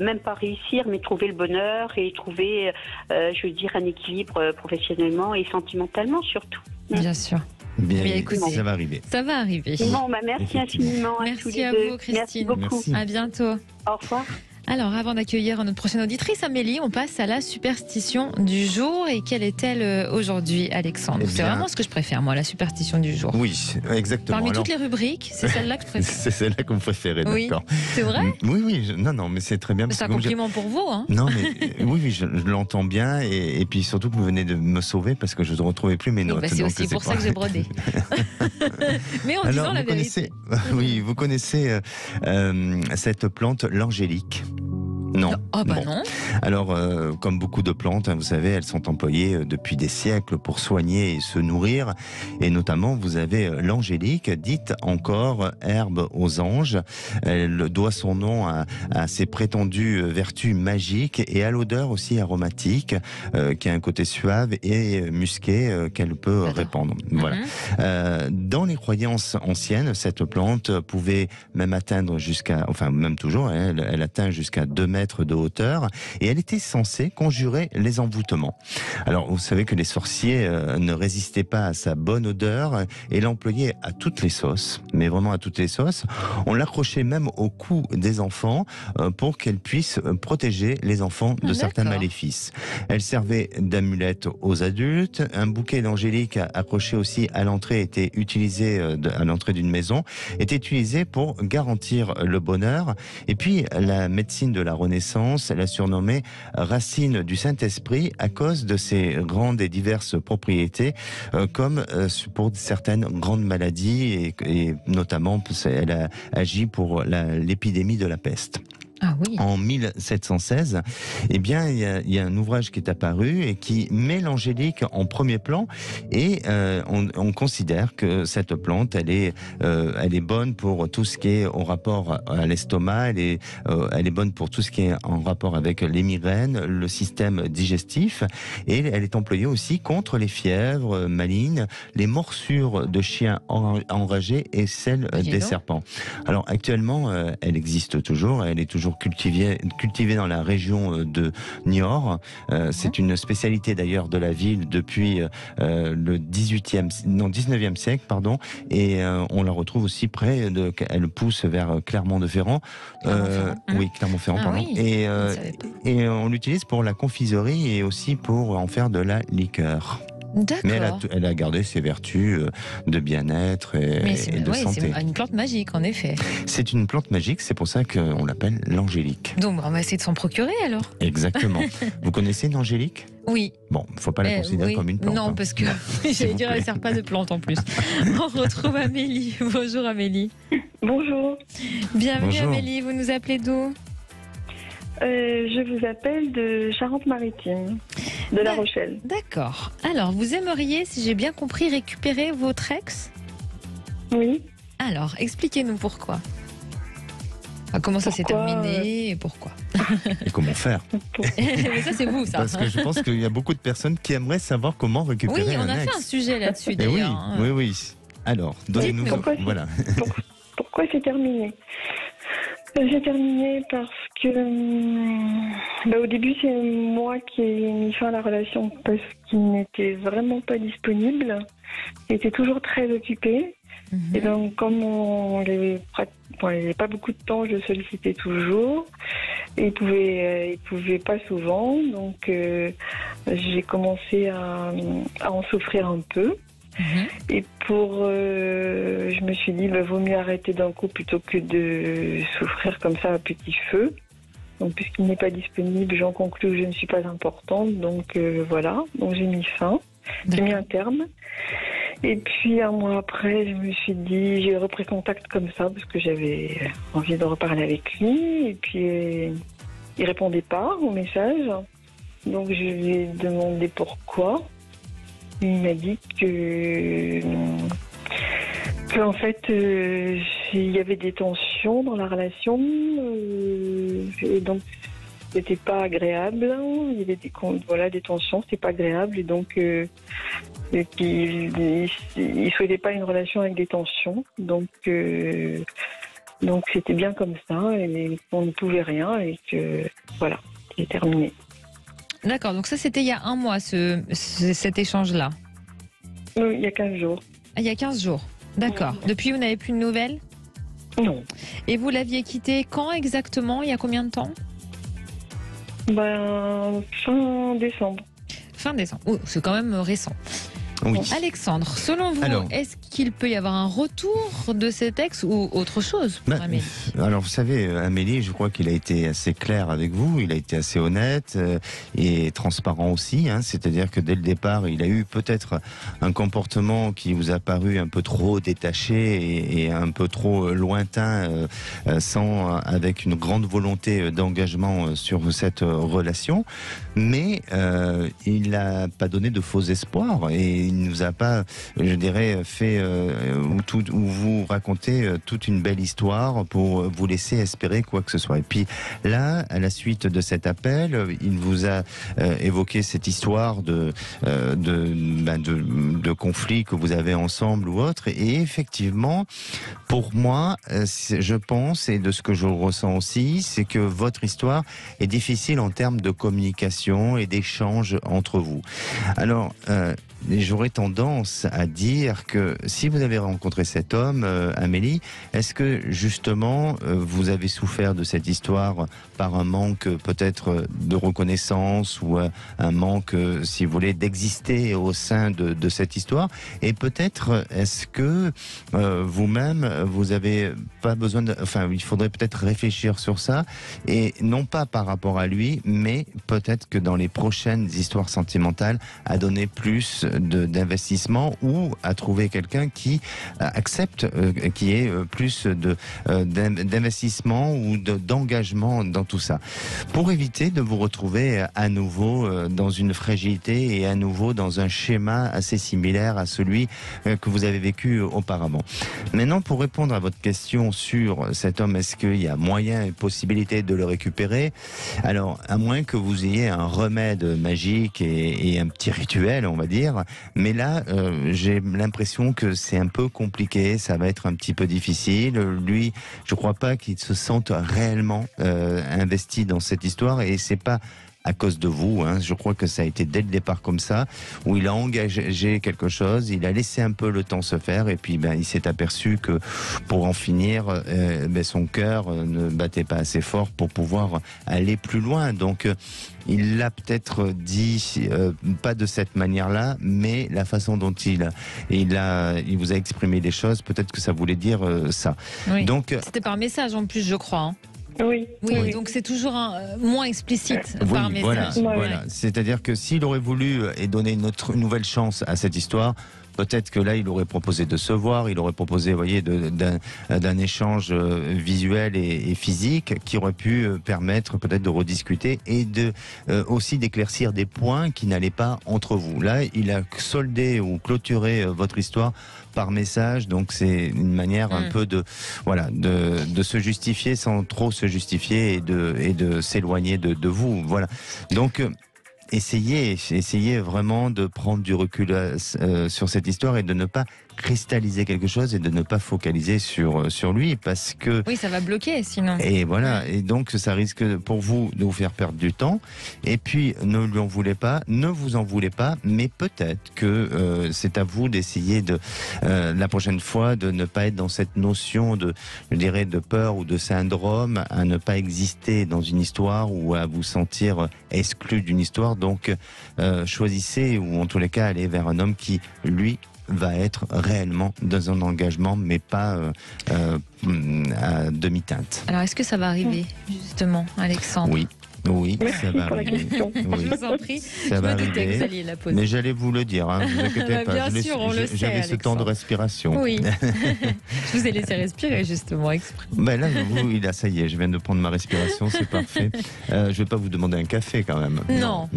même pas réussir, mais trouver le bonheur et trouver, un équilibre professionnellement et sentimentalement surtout. Bien sûr. Bien, écoutez, ça va arriver. Ça va arriver. Bon, merci infiniment. Merci à vous, Christine. Merci beaucoup. Merci. À bientôt. Au revoir. Alors, avant d'accueillir notre prochaine auditrice, Amélie, on passe à la superstition du jour. Et quelle est-elle aujourd'hui, Alexandre? C'est vraiment ce que je préfère, moi, la superstition du jour. Oui, exactement. Parmi toutes les rubriques, c'est celle-là que je préfère. C'est celle-là que vous préférez, oui. D'accord. C'est vrai? Oui, non, mais c'est très bien. C'est un compliment pour vous, hein? Non, mais oui, je l'entends bien, et puis surtout que vous venez de me sauver, parce que je ne retrouvais plus mes notes. C'est aussi pour ça que j'ai brodé. Mais en disant la vérité. Oui, vous connaissez cette plante, l'angélique? Non. Non. Alors, comme beaucoup de plantes, vous savez, elles sont employées depuis des siècles pour soigner et se nourrir. Et notamment, vous avez l'angélique, dite encore herbe aux anges. Elle doit son nom à ses prétendues vertus magiques et à l'odeur aussi aromatique, qui a un côté suave et musqué qu'elle peut répandre. Voilà. Dans les croyances anciennes, cette plante pouvait même atteindre même toujours, elle atteint jusqu'à 2 mètres de hauteur, et elle était censée conjurer les envoûtements. Alors, vous savez que les sorciers ne résistaient pas à sa bonne odeur et l'employaient à toutes les sauces, mais vraiment à toutes les sauces. On l'accrochait même au cou des enfants pour qu'elle puisse protéger les enfants de certains maléfices. Elle servait d'amulette aux adultes. Un bouquet d'angélique accroché aussi à l'entrée était utilisé à l'entrée d'une maison, était utilisé pour garantir le bonheur. Et puis, la médecine de la Renaissance l'a surnommée racine du Saint-Esprit à cause de ses grandes et diverses propriétés, comme pour certaines grandes maladies, et notamment elle a agi pour l'épidémie de la peste. en 1716, eh bien, il y a un ouvrage qui est apparu et qui met l'angélique en premier plan, et on considère que cette plante, elle est bonne pour tout ce qui est au rapport à l'estomac, elle est bonne pour tout ce qui est en rapport avec les migraines, le système digestif, et elle est employée aussi contre les fièvres malignes, les morsures de chiens enragés et celles des serpents. Alors actuellement, elle existe toujours, elle est toujours cultivée dans la région de Niort. C'est une spécialité d'ailleurs de la ville depuis le 19e siècle, pardon, et on la retrouve aussi elle pousse vers Clermont-Ferrand. Oui, Clermont-Ferrand, pardon. Oui, et on l'utilise pour la confiserie et aussi pour en faire de la liqueur. Mais elle a gardé ses vertus de bien-être et de santé. C'est une plante magique, en effet. C'est une plante magique, c'est pour ça qu'on l'appelle l'angélique. Donc on va essayer de s'en procurer alors. Exactement. Vous connaissez une angélique ? Oui. Bon, il ne faut pas la considérer comme une plante. Non, parce que j'allais dire, elle ne sert pas de plante en plus. On retrouve Amélie. Bonjour Amélie. Bonjour. Bienvenue Amélie, vous nous appelez d'où ? Je vous appelle de Charente-Maritime, de La Rochelle. D'accord. Alors, vous aimeriez, si j'ai bien compris, récupérer votre ex ? Oui. Alors, expliquez-nous pourquoi. Comment ça s'est terminé et pourquoi ? Et comment faire ? Mais ça, c'est vous, ça. Parce que je pense qu'il y a beaucoup de personnes qui aimeraient savoir comment récupérer un ex. Oui, on a fait un sujet là-dessus, d'ailleurs. Oui. Alors, donnez-nous... Voilà. Pourquoi c'est terminé ? J'ai terminé parce que au début c'est moi qui ai mis fin à la relation parce qu'il n'était vraiment pas disponible. Il était toujours très occupé. Et donc comme on n'avait pas beaucoup de temps, je sollicitais toujours. Et il pouvait pas souvent, donc j'ai commencé à en souffrir un peu. Et je me suis dit, vaut mieux arrêter d'un coup plutôt que de souffrir comme ça à petit feu. Donc, puisqu'il n'est pas disponible, j'en conclus que je ne suis pas importante. Donc, voilà. Donc, j'ai mis fin. J'ai mis un terme. Et puis, un mois après, je me suis dit, j'ai repris contact comme ça parce que j'avais envie de reparler avec lui. Et puis, il répondait pas au message. Donc, je lui ai demandé pourquoi. Il m'a dit qu'en fait, il y avait des tensions dans la relation et donc c'était pas agréable. Il y avait des tensions, c'était pas agréable et donc il souhaitait pas une relation avec des tensions. Donc c'était bien comme ça et on ne pouvait rien et que voilà, c'est terminé. D'accord, donc ça c'était il y a un mois cet échange-là. Oui, il y a 15 jours. Il y a 15 jours, d'accord. Depuis vous n'avez plus de nouvelles ? Non. Et vous l'aviez quitté quand exactement ? Il y a combien de temps ? Fin décembre. Fin décembre, c'est quand même récent. Oui. Bon, Alexandre, selon vous, est-ce qu'il peut y avoir un retour de cet ex ou autre chose pour Amélie ? Alors vous savez, Amélie, je crois qu'il a été assez clair avec vous, il a été assez honnête et transparent aussi, c'est-à-dire que dès le départ, il a eu peut-être un comportement qui vous a paru un peu trop détaché et un peu trop lointain, avec une grande volonté d'engagement sur cette relation, mais il n'a pas donné de faux espoirs et il ne nous a pas, je dirais, fait où vous racontez toute une belle histoire pour vous laisser espérer quoi que ce soit. Et puis là, à la suite de cet appel, il vous a évoqué cette histoire de conflit que vous avez ensemble ou autre. Et effectivement, pour moi, je pense, et de ce que je ressens aussi, c'est que votre histoire est difficile en termes de communication et d'échange entre vous. Alors, j'aurais tendance à dire que si vous avez rencontré cet homme, Amélie, est-ce que justement vous avez souffert de cette histoire par un manque peut-être de reconnaissance ou un manque, si vous voulez, d'exister au sein de cette histoire ? Et peut-être est-ce que vous-même vous avez pas besoin il faudrait peut-être réfléchir sur ça et non pas par rapport à lui, mais peut-être que dans les prochaines histoires sentimentales, à donner plus d'investissement ou à trouver quelqu'un qui accepte, qui ait plus d'investissement ou d'engagement dans tout ça. Pour éviter de vous retrouver à nouveau dans une fragilité et à nouveau dans un schéma assez similaire à celui que vous avez vécu auparavant. Maintenant, pour répondre à votre question sur cet homme, est-ce qu'il y a moyen et possibilité de le récupérer? Alors, à moins que vous ayez un remède magique et un petit rituel, on va dire, mais là, j'ai l'impression que c'est un peu compliqué, ça va être un petit peu difficile. Lui, je crois pas qu'il se sente réellement investi dans cette histoire, et c'est pas à cause de vous, hein. Je crois que ça a été dès le départ comme ça, où il a engagé quelque chose, il a laissé un peu le temps se faire, et puis il s'est aperçu que pour en finir, son cœur ne battait pas assez fort pour pouvoir aller plus loin. Donc il l'a peut-être dit, pas de cette manière-là, mais la façon dont il vous a exprimé les choses, peut-être que ça voulait dire ça. Oui. Donc c'était par message en plus, je crois. Hein. Oui. Donc c'est toujours moins explicite par message. Voilà. C'est-à-dire que s'il aurait voulu et donner une nouvelle chance à cette histoire, peut-être que là, il aurait proposé de se voir, il aurait proposé, d'un échange visuel et physique qui aurait pu permettre peut-être de rediscuter et aussi d'éclaircir des points qui n'allaient pas entre vous. Là, il a soldé ou clôturé votre histoire par message, donc c'est une manière un peu de se justifier sans trop se justifier et de s'éloigner de vous. Voilà. Donc essayez vraiment de prendre du recul sur cette histoire et de ne pas cristalliser quelque chose et de ne pas focaliser sur lui, parce que... Oui, ça va bloquer sinon. Et voilà, et donc ça risque pour vous de vous faire perdre du temps, et puis ne lui en voulez pas, ne vous en voulez pas, mais peut-être que c'est à vous d'essayer la prochaine fois de ne pas être dans cette notion de peur ou de syndrome, à ne pas exister dans une histoire ou à vous sentir exclu d'une histoire. Donc choisissez, ou en tous les cas allez vers un homme qui, lui, va être réellement dans un engagement, mais pas à demi-teinte. Alors, est-ce que ça va arriver, justement, Alexandre ? Oui, merci ça va pour arriver. la question. Je vous en prie, ça va me doutais arriver. que vous alliez la poser. Mais j'allais vous le dire, hein, vous inquiétez pas. Bien sûr, on le sait, j'avais ce temps de respiration. Oui, je vous ai laissé respirer justement exprès. Là, ça y est, je viens de prendre ma respiration, c'est parfait. Je ne vais pas vous demander un café quand même. Non,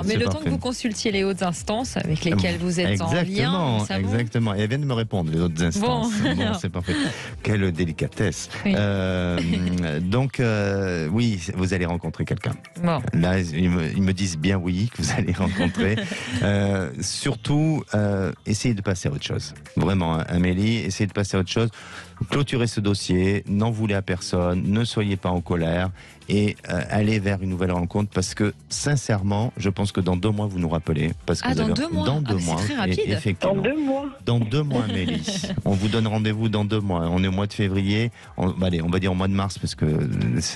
mais le temps que vous consultiez les hautes instances avec lesquelles vous êtes en lien. Exactement, et elle vient de me répondre, les autres instances. Bon, c'est parfait. Quelle délicatesse. Oui. Donc, oui, vous allez rencontrer quelqu'un. Bon. Là, ils me disent bien oui, que vous allez rencontrer. Surtout, essayez de passer à autre chose. Vraiment, Amélie, essayez de passer à autre chose. Clôturez ce dossier, n'en voulez à personne, ne soyez pas en colère et allez vers une nouvelle rencontre, parce que sincèrement, je pense que dans 2 mois, vous nous rappelez. Parce que dans 2 mois. Dans 2 mois. C'est très rapide. Effectivement. Dans 2 mois. Dans 2 mois, Amélie. On vous donne rendez-vous dans 2 mois. On est au mois de février. On va dire au mois de mars, parce que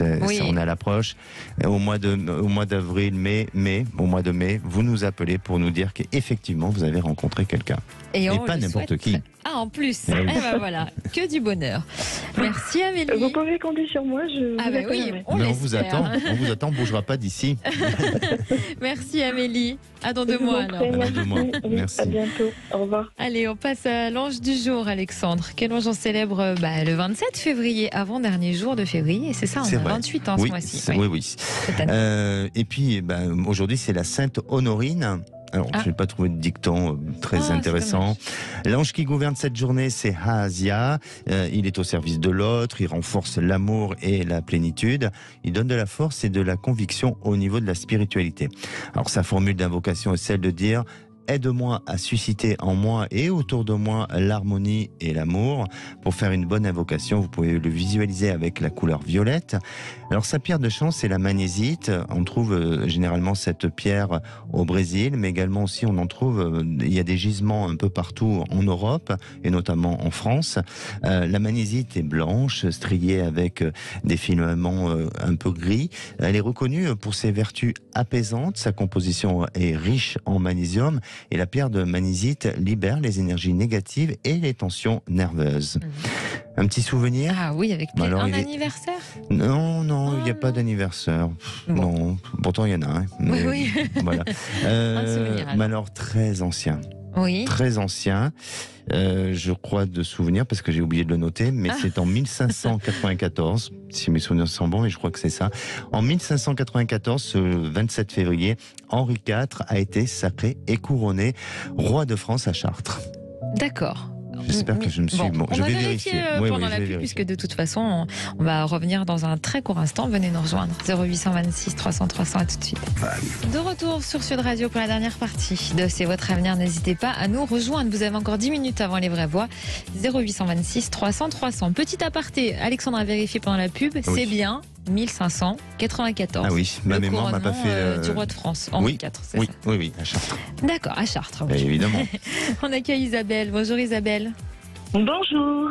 on est à l'approche. Au mois d'avril, au mois de mai, vous nous appelez pour nous dire qu'effectivement, vous avez rencontré quelqu'un. Et pas n'importe qui. Ah, en plus. Voilà, que du bonheur. Merci Amélie. Vous pouvez compter sur moi, je vous appellerai. On vous attend, on ne bougera pas d'ici. Merci Amélie. À dans 2 mois alors. À dans 2 mois. Merci. À bientôt. Au revoir. Allez, on passe à l'ange du jour, Alexandre. Quel ange on célèbre le 27 février, avant-dernier jour de février. C'est ça, on a 28 ans ce mois-ci. Oui. Et puis, aujourd'hui, c'est la Sainte Honorine. Alors, je n'ai pas trouvé de dicton très intéressant. L'ange qui gouverne cette journée, c'est Haasia. Il est au service de l'autre, il renforce l'amour et la plénitude. Il donne de la force et de la conviction au niveau de la spiritualité. Alors, sa formule d'invocation est celle de dire: aide-moi à susciter en moi et autour de moi l'harmonie et l'amour. Pour faire une bonne invocation, vous pouvez le visualiser avec la couleur violette. Alors, sa pierre de chance, c'est la magnésite. On trouve généralement cette pierre au Brésil, mais également aussi on en trouve, il y a des gisements un peu partout en Europe, et notamment en France. La magnésite est blanche, striée avec des filaments un peu gris. Elle est reconnue pour ses vertus apaisantes. Sa composition est riche en magnésium. Et la pierre de magnésite libère les énergies négatives et les tensions nerveuses. Un petit souvenir? Ah oui, avec un anniversaire? Non, il n'y a pas d'anniversaire. Bon. Non, pourtant il y en a un. Oui. Voilà. Un souvenir, mais alors très ancien. Oui. Très ancien. Je crois de souvenir, parce que j'ai oublié de le noter, mais c'est en 1594, si mes souvenirs sont bons, et je crois que c'est ça. En 1594, ce 27 février, Henri IV a été sacré et couronné roi de France à Chartres. D'accord. J'espère que je me suis... Bon, on je va vais vérifier vérifier. pendant la pub, puisque de toute façon, on va revenir dans un très court instant. Venez nous rejoindre. 0826 300 300, à tout de suite. De retour sur Sud Radio pour la dernière partie de C'est votre avenir. N'hésitez pas à nous rejoindre. Vous avez encore 10 minutes avant les vraies voix. 0826 300 300. Petit aparté, Alexandre a vérifié pendant la pub. Oui. C'est bien 1594. Ah oui, ma mémoire m'a pas fait... du roi de France, Henri IV, c'est ça? Oui, à Chartres. D'accord, à Chartres. Oui. Évidemment. On accueille Isabelle. Bonjour Isabelle. Bonjour.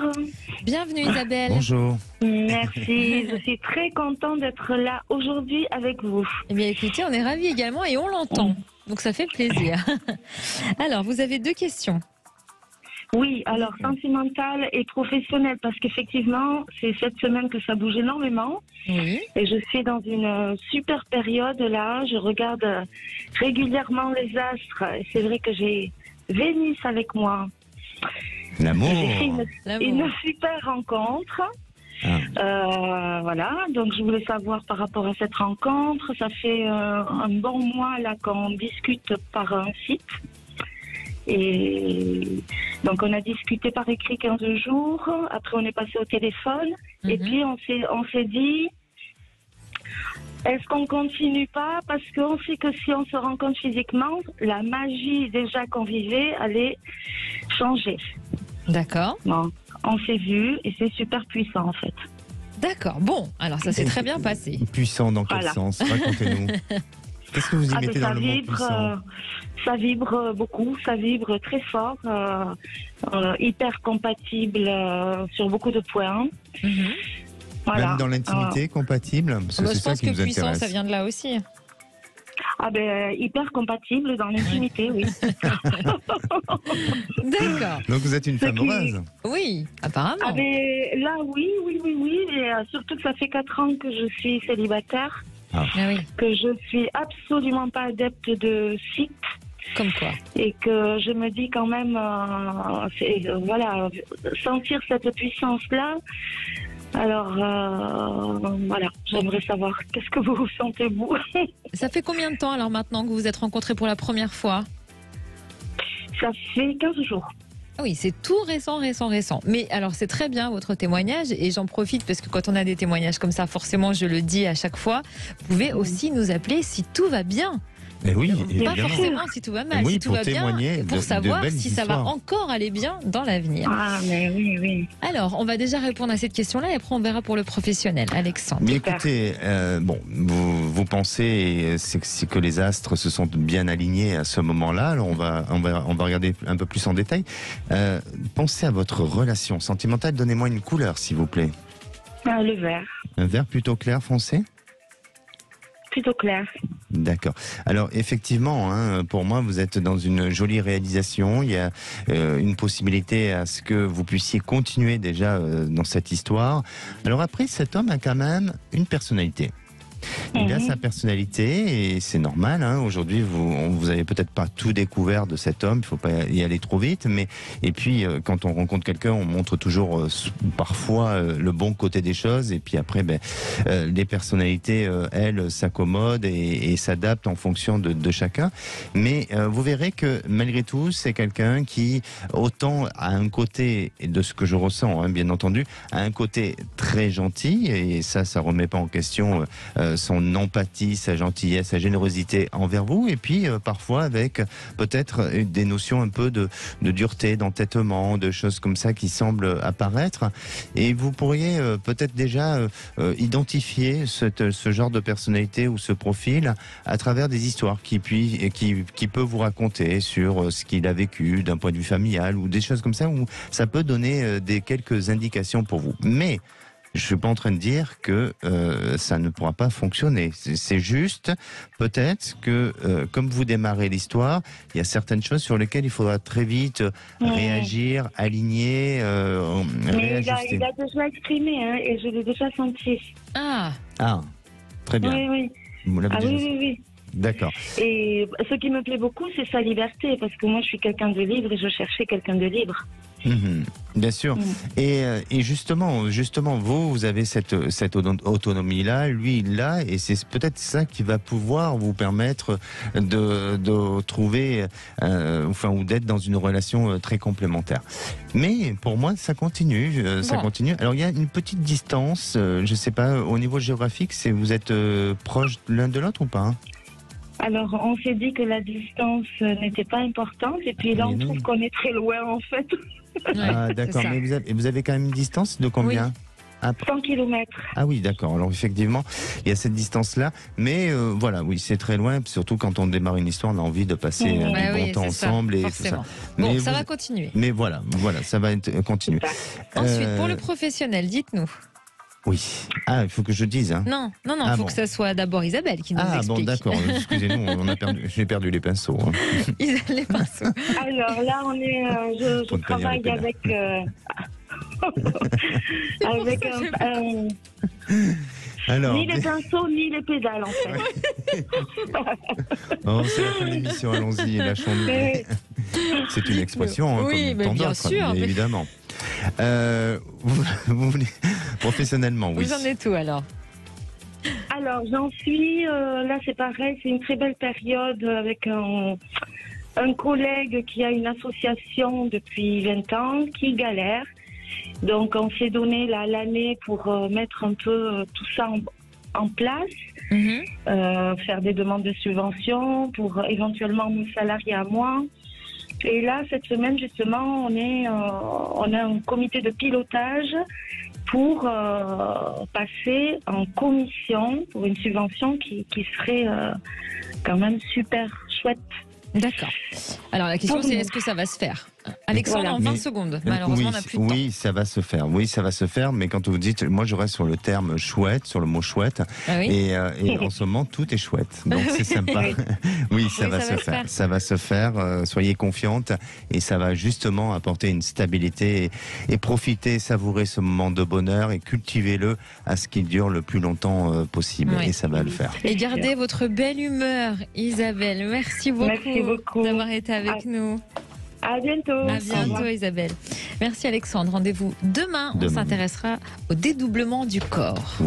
Bienvenue Isabelle. Bonjour. Merci, je suis très contente d'être là aujourd'hui avec vous. Eh bien écoutez, on est ravis également et on l'entend, donc ça fait plaisir. Alors, vous avez 2 questions. Oui, alors sentimentale et professionnelle, parce qu'effectivement, c'est cette semaine que ça bouge énormément. Oui. Et je suis dans une super période là, je regarde régulièrement les astres. Et c'est vrai que j'ai Vénus avec moi. L'amour. J'ai fait une super rencontre. Voilà, donc je voulais savoir par rapport à cette rencontre. Ça fait un bon mois là qu'on discute par un site. Et donc on a discuté par écrit 15 jours. Après on est passé au téléphone. Et puis on s'est dit, est-ce qu'on continue pas? Parce qu'on sait que si on se rencontre physiquement, la magie déjà qu'on vivait allait changer. D'accord. Bon, on s'est vu et c'est super puissant en fait. D'accord. Bon, alors ça s'est très bien passé. Puissant dans quel sens? Racontez-nous. Qu'est-ce que vous y mettez dans le mot puissant? Ça vibre beaucoup, ça vibre très fort, hyper compatible sur beaucoup de points. Voilà. Même dans l'intimité, compatible? Parce que c'est ça qui nous intéresse. Je pense que puissant, ça vient de là aussi. Ah ben, hyper compatible dans l'intimité, oui. D'accord. Donc vous êtes une femme heureuse? Oui, apparemment. Ah ben, là, oui. Et surtout que ça fait 4 ans que je suis célibataire. Ah oui. Que je suis absolument pas adepte de sites. Comme quoi? Et que je me dis quand même, voilà, sentir cette puissance-là. Alors, voilà, j'aimerais savoir, qu'est-ce que vous sentez, vous? Ça fait combien de temps, alors, maintenant, que vous vous êtes rencontrés pour la première fois? Ça fait 15 jours. Ah oui, c'est tout récent. Mais alors, c'est très bien votre témoignage, et j'en profite parce que quand on a des témoignages comme ça, forcément, je le dis à chaque fois, vous pouvez aussi nous appeler si tout va bien. Mais oui, pas forcément si tout va mal, oui, si tout va bien, pour savoir si ça va encore aller bien dans l'avenir. Ah, mais oui. Alors, on va déjà répondre à cette question-là et après on verra pour le professionnel. Alexandre. Mais écoutez, bon, vous pensez c'est que les astres se sont bien alignés à ce moment-là. Alors on va regarder un peu plus en détail. Pensez à votre relation sentimentale. Donnez-moi une couleur, s'il vous plaît. Le vert. Un vert plutôt clair, foncé? Plutôt clair. D'accord. Alors effectivement, pour moi, vous êtes dans une jolie réalisation. Il y a une possibilité à ce que vous puissiez continuer déjà dans cette histoire. Alors après, cet homme a quand même une personnalité. Il a sa personnalité et c'est normal. Aujourd'hui, vous avez peut-être pas tout découvert de cet homme. Il faut pas y aller trop vite. Mais et puis, quand on rencontre quelqu'un, on montre toujours parfois le bon côté des choses. Et puis après, les personnalités, elles, s'accommodent et s'adaptent en fonction de chacun. Mais vous verrez que malgré tout, c'est quelqu'un qui autant a un côté, de ce que je ressens, bien entendu, a un côté très gentil. Et ça remet pas en question son empathie, sa gentillesse, sa générosité envers vous, et puis parfois avec peut-être des notions un peu de dureté, d'entêtement, de choses comme ça qui semblent apparaître. Et vous pourriez peut-être déjà identifier ce genre de personnalité ou ce profil à travers des histoires qui peut vous raconter sur ce qu'il a vécu d'un point de vue familial ou des choses comme ça où ça peut donner quelques indications pour vous. Mais je ne suis pas en train de dire que ça ne pourra pas fonctionner. C'est juste, peut-être que, comme vous démarrez l'histoire, il y a certaines choses sur lesquelles il faudra très vite réagir, aligner, réajuster. Il a déjà exprimé, et je l'ai déjà senti. Ah, très bien. Oui. Vous l'avez déjà... Oui. D'accord. Et ce qui me plaît beaucoup, c'est sa liberté, parce que moi, je suis quelqu'un de libre et je cherchais quelqu'un de libre. Bien sûr. Et justement, vous avez cette autonomie-là, lui, il l'a, et c'est peut-être ça qui va pouvoir vous permettre de trouver, ou d'être dans une relation très complémentaire. Mais pour moi, ça continue, ça continue. Alors, il y a une petite distance, je sais pas, au niveau géographique, vous êtes proches l'un de l'autre ou pas, hein? Alors, on s'est dit que la distance n'était pas importante, et puis là, on trouve qu'on est très loin, en fait. Ah, d'accord, mais vous avez quand même une distance de combien? 100 km. Ah oui, d'accord. Alors effectivement, il y a cette distance-là. Mais voilà, oui, c'est très loin. Surtout quand on démarre une histoire, on a envie de passer du bon temps ensemble. Et tout ça. Bon, ça va continuer. Mais voilà, ça va continuer. Ensuite, pour le professionnel, dites-nous. Oui. Ah, il faut que je dise. Hein. Non, il faut que ça soit d'abord Isabelle qui nous explique. Ah bon, d'accord. Excusez-nous, j'ai perdu les pinceaux. Hein. Isabelle, les pinceaux. Alors là, je travaille avec... avec Alors, ni les pinceaux, ni les pédales, en fait. C'est la fin de l'émission, allons-y, lâchons-nous. C'est une expression, oui, comme tant d'autres, bien évidemment. Vous voulez, professionnellement, oui. Vous en êtes où, alors? Alors, j'en suis, là, c'est pareil, c'est une très belle période avec un collègue qui a une association depuis 20 ans, qui galère. Donc, on s'est donné l'année pour mettre un peu tout ça en place, faire des demandes de subventions pour éventuellement me salarier à moi. Et là, cette semaine, justement, on a un comité de pilotage pour passer en commission pour une subvention qui serait quand même super chouette. D'accord. Alors la question c'est est-ce que ça va se faire? Alexandre, en 20 secondes. Malheureusement, on n'a plus de temps. Oui, ça va se faire. Oui, ça va se faire. Mais quand vous dites, moi, je reste sur le terme chouette, sur le mot chouette. Ah oui. Et en ce moment, tout est chouette. Donc c'est sympa. Oui, ça va se faire. Ça va se faire. Soyez confiante. Et ça va justement apporter une stabilité et profiter, savourer ce moment de bonheur et cultivez-le à ce qu'il dure le plus longtemps possible. Oui. Et ça va le faire. Et gardez votre belle humeur, Isabelle. Merci beaucoup d'avoir été avec nous. À bientôt. À bientôt, Isabelle. Merci, Alexandre. Rendez-vous demain. On s'intéressera au dédoublement du corps.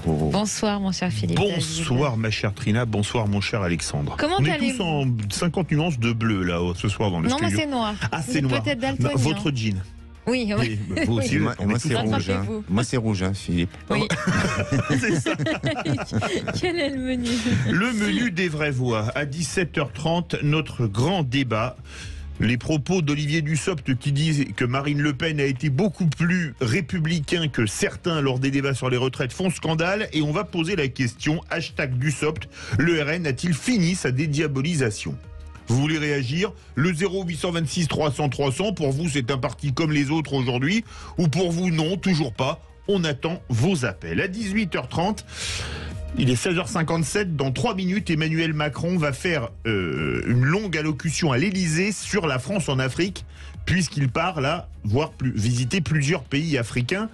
Bonsoir, mon cher Philippe. Bonsoir, ma chère Trina. Bonsoir, mon cher Alexandre. Comment allez-vous? On est tous en 50 nuances de bleu, là, ce soir dans le studio. Non, moi, c'est noir. Ah, c'est noir. Peut-être daltonien. Votre jean. Oui, oui. Vous aussi, moi, c'est rouge. Moi, c'est rouge, Philippe. Oui. C'est ça. Quel est le menu? Le menu des vraies voix. À 17h30, notre grand débat. Les propos d'Olivier Dussopt qui disent que Marine Le Pen a été beaucoup plus républicain que certains lors des débats sur les retraites font scandale. Et on va poser la question, #Dussopt, le RN a-t-il fini sa dédiabolisation? Vous voulez réagir? Le 0826 300 300, pour vous c'est un parti comme les autres aujourd'hui, ou pour vous non, toujours pas? On attend vos appels. À 18h30, il est 16h57, dans 3 minutes, Emmanuel Macron va faire une longue allocution à l'Elysée sur la France en Afrique, puisqu'il part là, visiter plusieurs pays africains.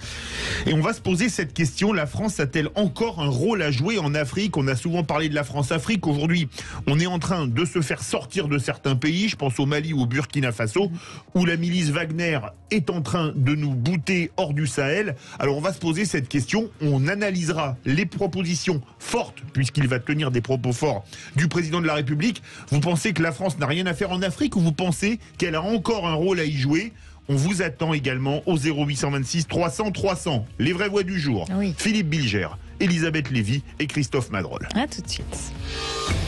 Et on va se poser cette question, la France a-t-elle encore un rôle à jouer en Afrique? On a souvent parlé de la France-Afrique. Aujourd'hui, on est en train de se faire sortir de certains pays, je pense au Mali ou au Burkina Faso, où la milice Wagner est en train de nous bouter hors du Sahel. Alors on va se poser cette question, on analysera les propositions fortes, puisqu'il va tenir des propos forts, du président de la République. Vous pensez que la France n'a rien à faire en Afrique, ou vous pensez qu'elle a encore un rôle à y jouer? On vous attend également au 0826 300 300. Les vraies voix du jour. Oui. Philippe Bilger, Elisabeth Lévy et Christophe Madrol. À tout de suite.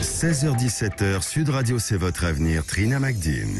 16h-17h, Sud Radio, c'est votre avenir. Trina Magdine.